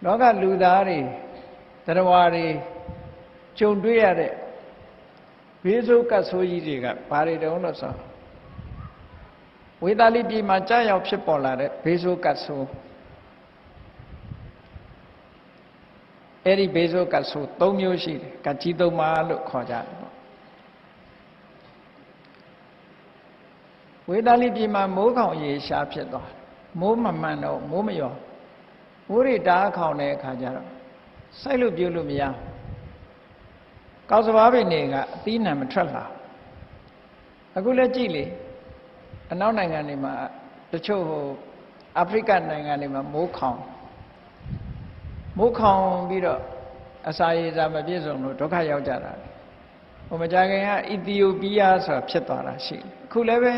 လောကလူသားတွေတရားဝါတွေကြုံတွေ့ရတဲ့ဘေးဆိုးကပ်ဆိုးကြီးတွေကဘာတွေတုံးလို့ဆိုဝေသာလိပြည်မှာကြာရောက်ဖြစ်ပေါ်လာတဲ့ဘေးဆိုးကပ်ဆိုးအဲ့ဒီဘေးဆိုးကပ်ဆိုး၃မျိုးရှိတယ်ကကြီးသုံးပါလို့ခေါ်ကြတယ်ပေါ့ဝေသာလိပြည်မှာမိုးခေါင်ရေရှားဖြစ်သွားမိုးမမှန်တော့မိုးမရောမိုးတွေတားခေါင်တဲ့အခါကျတော့စိုက်လို့ပြုလို့မရကောက်စပါးပင်တွေကအသီးနှံမထွက်လာအခုလည်းကြည့်လေအနောက်နိုင်ငံတွေမှာတချို့အာဖရိကနိုင်ငံတွေမှာမိုးခေါင်ပြီးတော့အစာရေစာမပြည့်စုံလို့ဒုက္ခရောက်ကြတာမကြခင်ကအီသီယိုးပီးယားဆိုတာဖြစ်သွားတာရှိတယ်အခုလည်းပဲ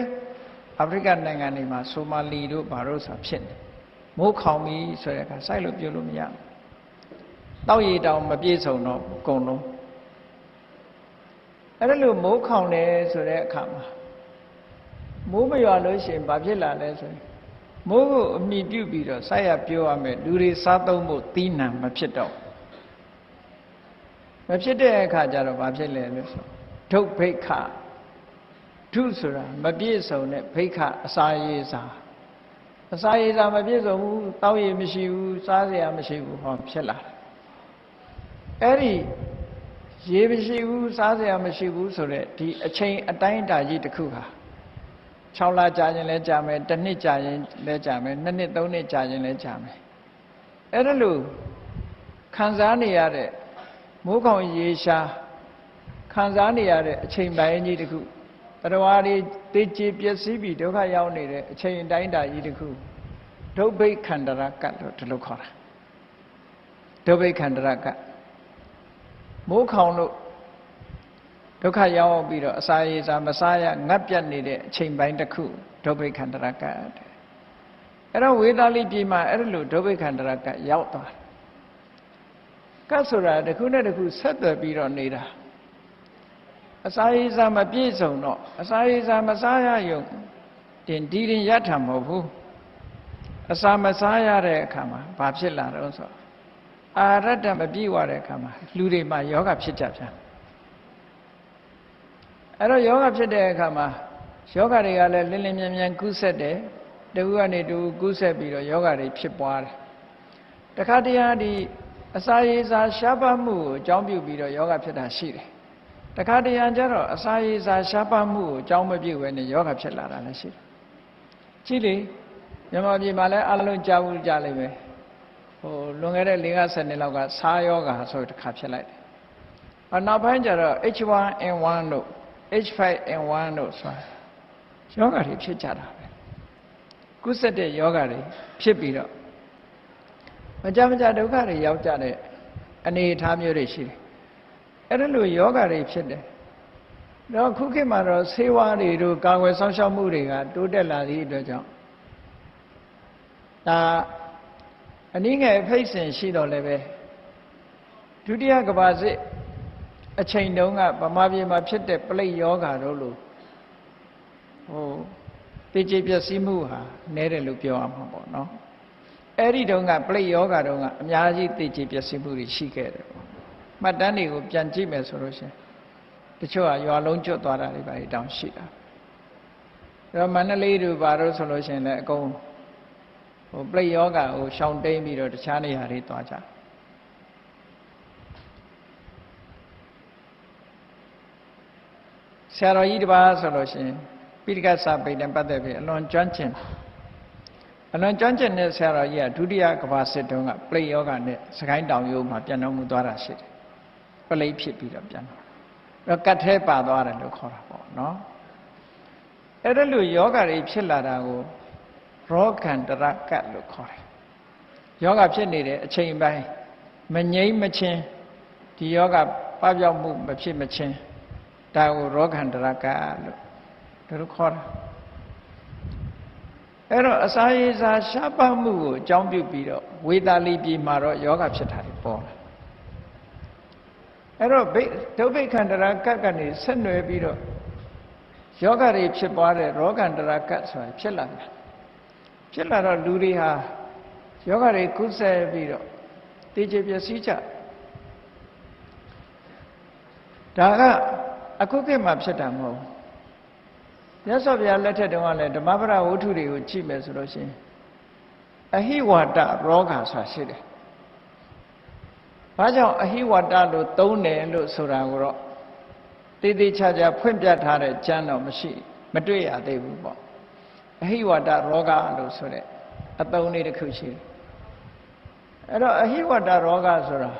အာဖရိကနိုင်ငံတွေမှာဆိုမာလီတို့ဘာလို့ဆိုတာဖြစ်နေမိုးခေါင်ပြီဆိုတဲ့အခါစိုက်လို့ပြုလို့မရတောက်ရည်တောင်မပြည့်စုံတော့အကုန်လုံးအဲ့ဒါလို့မိုးခေါင်တယ်ဆိုတဲ့အခါမှာမိုးမရွာလို့ရှိရင်ဘာဖြစ်လာလဲဆိုရင်မိုးကိုအမိပြုပြီးတော့စိုက်ရပြောရမယ်လူတွေစားသုံးဖို့သီးနှံမဖြစ်တော့မဖြစ်တဲ့အခါကျတော့ဘာဖြစ်လဲလို့ဆိုဒုဗိက္ခဒုဆိုတာမပြည့်စုံတဲ့ဗိက္ခအစာရေစာမပြည့်စုံဘူးတောက်ရည်မရှိဘူးစားစရာမရှိဘူးဟောဖြစ်လာအဲ့ဒီရေမရှိဘူးစားစရာမရှိဘူးဆိုတော့ဒီအချိန်အတိုင်းအတာကြီးတစ်ခုဟာ6လကြာရင်လည်းကြာမယ်1နှစ်ကြာရင်လည်းကြာမယ်2နှစ်3နှစ်ကြာရင်လည်းကြာမယ်အဲ့ဒါလို့ခံစားနေရတဲ့မိုးခေါင်ရေရှားခံစားနေရတဲ့အချိန်ပိုင်းကြီးတစ်ခုတရားဝါတွေသိကြပျက်စီးပြီးဒုက္ခရောက်နေတဲ့အချိန်အတိုင်းအတာကြီးတစ်ခုဒုဗ္ဗိခန္တရကတ်လို့ဒီလိုခေါ်တာဒုဗ္ဗိခန္တရကတ်မိုးခေါင်လို့ဒုက္ခရောက်ပြီးတော့အစာရေစာမစားရငတ်ပြတ်နေတဲ့အချိန်ပိုင်းတစ်ခုဒုဗ္ဗိခန္တရကတ်အဲ့တော့ဝေသာလိပြည်မှာအဲ့လိုဒုဗ္ဗိခန္တရကတ်ရောက်သွားတယ်ကတ်ဆိုတာတစ်ခုနဲ့တစ်ခုဆက်သွယ်ပြီးတော့နေတာအစာရေစာမပြည့်စုံတော့အစာရေစာမစားရရုံတင်ရထမဟုတ်ဘူးအစာမစားရတဲ့အခါမှာဘာဖြစ်လာတော့ဆိုအာရတ္တမပြည့်ဝတဲ့အခါမှာလူတွေမှာယောဂဖြစ်ကြပြန်အဲ့တော့ယောဂဖြစ်တဲ့အခါမှာယောဂတွေကလည်းလင်းလင်းမြန်မြန်ကူးဆက်တယ်တခုကနေတခုကူးဆက်ပြီးတော့ယောဂတွေဖြစ်ပွားတယ်တခါတည်းဟာဒီအစာရေစာရှားပါမှုကိုအကြောင်းပြုပြီးတော့ယောဂဖြစ်တာရှိတယ်တခါတည်းဟာကျတော့အစာရေစာရှားပါမှုကိုအကြောင်းမပြုဘဲနဲ့ယောဂဖြစ်လာတာလည်းရှိတယ်ကြည့်လေမြန်မာပြည်မှာလည်းအလုံးကြားဘူးကြားလိမ့်မယ်လွန်ခဲ့တဲ့50နှစ်လောက်ကစားယောဂါဆိုတစ်ခါဖြစ်လိုက်တယ်နောက်ပိုင်းကျတော့ H1N1 တို့ H5N1 တို့ဆိုတာယောဂါတွေဖြစ်ကြတာပဲကုသတဲ့ယောဂါတွေဖြစ်ပြီးတော့မကြဒုက္ခတွေရောက်ကြတဲ့အနေအထားမျိုးတွေရှိတယ်အဲ့ဒါလိုယောဂါတွေဖြစ်တယ်တော့ခုခေတ်မှာတော့ဆေးဝါးတွေတို့ကာကွယ်စောင့်ရှောက်မှုတွေကတိုးတက်လာသည့်အတွက်ကြောင့်ဒါအနည်းငယ်ဖိတ်စင်ရှိတော့လည်းပဲဒုတိယကမ္ဘာစစ်အချိန်တုန်းကဗမာပြည်မှာဖြစ်တဲ့ပလိတ်ယောဂါတို့လို့တေချေပျက်စီးမှုဟာနည်းတယ်လို့ပြောရမှာပေါ့နော်အဲ့ဒီတုန်းကပလိတ်ယောဂါတုန်းကအများကြီးတေချေပျက်စီးမှုတွေရှိခဲ့တယ်ပေါ့မှတ်တမ်းတွေကိုပြန်ကြည့်မယ်ဆိုလို့ရှိရင်တချို့ကရွာလုံးကျွတ်သွားတာတွေပါတောင်ရှိတာအဲ့တော့မန္တလေးတို့ဘာလို့ဆိုလို့ရှိရင်လည်းအကုန်ပလိတ်ယောဂါကိုရှောင်တိန်ပြီးတော့တခြားနေရာတွေသွားကြဆရာတော်ကြီးတစ်ပါးဆိုလို့ရှိရင်ပိဋကစာပေနဲ့ပတ်သက်ပြီးအလွန်ကျွမ်းကျင်တဲ့ဆရာတော်ကြီးကဒုတိယကမ္ဘာစစ်တုန်းကပလိတ်ယောဂါနဲ့စကိုင်းတောင်ရိုးမှာပြန်တော်မူသွားတာရှိတယ်ပလိတ်ဖြစ်ပြီးတော့ပြန်တော်တော့ကတ်ထဲပါသွားတယ်လို့ခေါ်တာပေါ့နော်အဲ့ဒါလိုယောဂါတွေဖြစ်လာတာကိုရောဂန္တရကတ်လို့ခေါ်တယ်ယောဂဖြစ်နေတဲ့အချိန်ပိုင်းမငြိမ့်မချင်းဒီယောဂပပျောက်မှုမဖြစ်မချင်းဒါကိုရောဂန္တရကတ်လို့ဒါလိုခေါ်တာအဲ့တော့အစာရေစာရှားပါမှုကိုအကြောင်းပြုပြီးတော့ဝေသာလိပြည်မှာတော့ယောဂဖြစ်တာတွေပေါ်လာအဲ့တော့ဒုဗ္ဗိခန္တရကတ်ကနေဆက်နွယ်ပြီးတော့ယောဂတွေဖြစ်ပွားတဲ့ရောဂန္တရကတ်ဆိုတာဖြစ်လာတယ်ဖြစ်လာတော့လူတွေဟာယောဂတွေကုသပြီးတော့ တေချေပျက်စီးကြဒါကအခုခေတ်မှာဖြစ်တာမဟုတ်မြတ်စွာဘုရားလက်ထက်တုန်းကလည်းဓမ္မပဒဝတ္ထုတွေကိုကြည့်မယ်ဆိုလို့ရှိရင်အဟိဝါဒရောဂါဆိုတာရှိတယ်။ဘာကြောင့်အဟိဝါဒလို့သုံးတယ်လို့ဆိုတာကိုတော့တေးသေးချာချာဖွင့်ပြထားတဲ့ကျမ်းတော့မတွေ့ရသေးဘူးပေါ့။အဟိဝါဒရောဂါလို့ဆိုတဲ့အသုံးလေးတစ်ခုရှိတယ်။အဲ့တော့အဟိဝါဒရောဂါဆိုတာ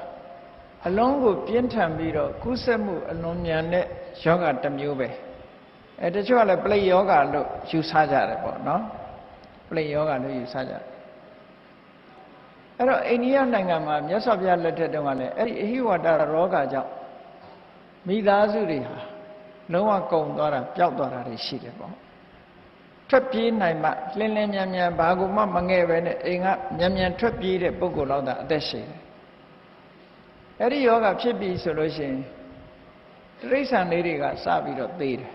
အလုံးကိုပြင်းထန်ပြီးတော့ကုသမှုအလွန်မြန်တဲ့ယောဂတစ်မျိုးပဲ။တချို့ကလည်းပလိယောဂလို့ယူဆကြတယ်ပေါ့နော်။ပလိယောဂလို့ယူဆကြတယ်။အဲ့တော့အိန္ဒိယနိုင်ငံမှာမြတ်စွာဘုရားလက်ထက်တုန်းကလည်းအဲ့ဒီအဟိဝါဒရောဂါကြောင့်မိသားစုတွေဟာလုံးဝကုန်သွားတာပျောက်သွားတာတွေရှိတယ်ပေါ့ထွက်ပြေးနိုင်မှလင်းလင်းမြန်မြန်ဘာကူမှမငဲ့ပဲနဲ့အိမ်ကမြန်မြန်ထွက်ပြေးတဲ့ပုဂ္ဂိုလ်တော့အသက်ရှင်တယ်အဲ့ဒီယောဂဖြစ်ပြီဆိုလို့ရှိရင်တိရစ္ဆာန်လေးတွေကစပြီးတော့သေတယ်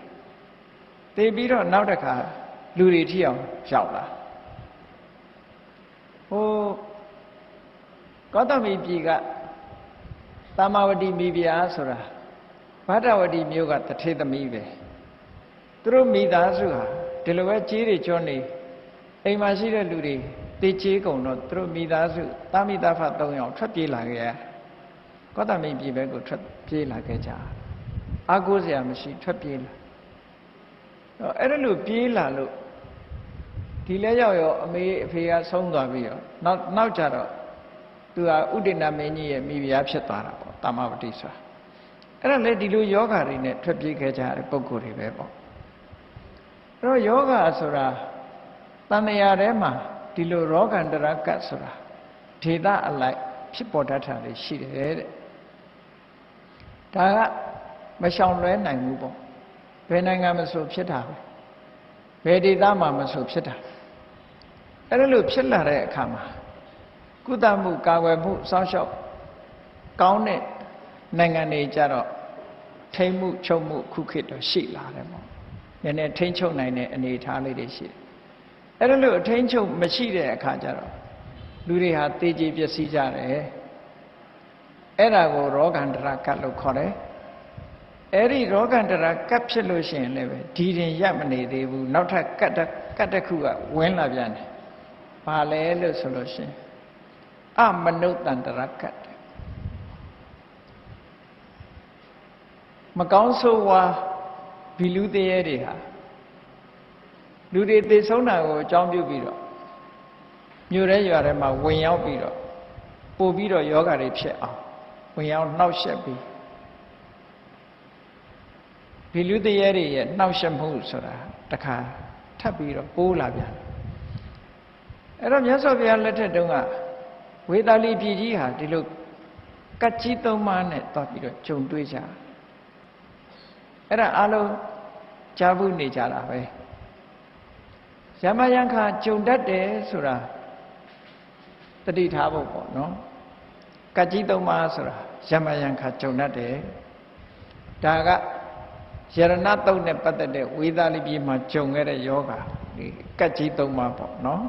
သေပြီးတော့နောက်တစ်ခါလူတွေထိအောင်ရောက်လာဟိုကောသမိပြည်ကသာမဝတိမိဖုရားဆိုတာဗဒဝတိမြို့ကတထေသမီးပဲသူတို့မိသားစုဟာဒီလိုပဲကြီးတွေကျွန်းနေအိမ်မှာရှိတဲ့လူတွေတေချေးကုန်တော့သူတို့မိသားစုသားမိသားဖ3ယောက်ထွက်ပြေးလာခဲ့ရကောသမိပြည်ဘက်ကိုထွက်ပြေးလာခဲ့ကြအားကိုးစရာမရှိထွက်ပြေးလာအဲ့ဒါလို့ပြေးလာလို့ဒီလဲရောက်ရောအမေအဖေကဆုံးသွားပြီးတော့နောက်ကြတော့သူဟာဥဒိဏမင်းကြီးရဲ့မိဖုရားဖြစ်သွားတာပေါ့တာမဝတိဆိုတာအဲ့ဒါလေဒီလိုယောဂတွေနဲ့ထွက်ပြေးခဲ့ကြတဲ့ပုံကိုယ်တွေပဲပေါ့အဲ့တော့ယောဂဆိုတာတဏှာထဲမှာဒီလိုရောဂန္တရကတ်ဆိုတာဒေသအလိုက်ဖြစ်ပေါ်တတ်တာတွေရှိတယ်တဲ့ဒါကမရှောင်လွဲနိုင်ဘူးပေါ့ဘယ်နိုင်ငံမှာဆိုဖြစ်တာပဲဘယ်ဒေသမှာမဆိုဖြစ်တာအဲ့ဒါလို့ဖြစ်လာတဲ့အခါမှာကုသမှုကာကွယ်မှုစောင့်ရှောက်ကောင်းတဲ့နိုင်ငံတွေကြတော့ထိမ့်မှုချုပ်မှုခုခေတ်တော့ရှိလာတယ်ပေါ့နည်းနည်းထိမ့်ချုပ်နိုင်တဲ့အနေအထားလေးတွေရှိတယ်အဲ့ဒါလို့အထိမ့်ချုပ်မရှိတဲ့အခါကျတော့လူတွေဟာတေကြည်ပျက်စီးကြတယ်အဲ့ဒါကိုရောဂန္တရကတ်လို့ခေါ်တယ်အဲ့ဒီရောဂန္တရကတ်ဖြစ်လို့ရှိရင်လည်းပဲဒီရင်ရပ်မနေသေးဘူးနောက်ထပ်ကတ်တစ်ခုကဝင်လာပြန်တယ်ဘာလဲလို့ဆိုလို့ရှိရင်အမနုဿန္တရကတ်မကောင်းဆိုးဝါးဘီလူသေးရဲတွေဟာလူတွေသေဆုံးတာကိုအကြောင်းပြုပြီးတော့မြို့ရဲရွာထဲမှာဝင်ရောက်ပြီးတော့ပို့ပြီးတော့ယောဂတွေဖြစ်အောင်ဝင်ရောက်နှောက်ယှက်ပြီးဘီလူသေးရဲတွေရဲ့နှောက်ယှက်မှုဆိုတာတခါထပ်ပြီးတော့ပိုးလာပြန်အဲ့တော့မြတ်စွာဘုရားလက်ထက်တုန်းကဝေသာလီပြည်ကြီးဟာဒီလိုကတ်ကြီး3ပါးနဲ့တွားပြီးတော့ဂျုံတွေးကြအဲ့ဒါအလုံးကြားဘူးနေကြတာပဲယမယံခါဂျုံတတ်တယ်ဆိုတာတတိထားဖို့ပေါ့နော်ကတ်ကြီး3ပါးဆိုတာယမယံခါဂျုံတတ်တယ်ဒါကယရဏတုတ်နဲ့ပတ်သက်တဲ့ဝေသာလီပြည်မှာဂျုံခဲ့တဲ့ယောဂါဒီကတ်ကြီး3ပါးပေါ့နော်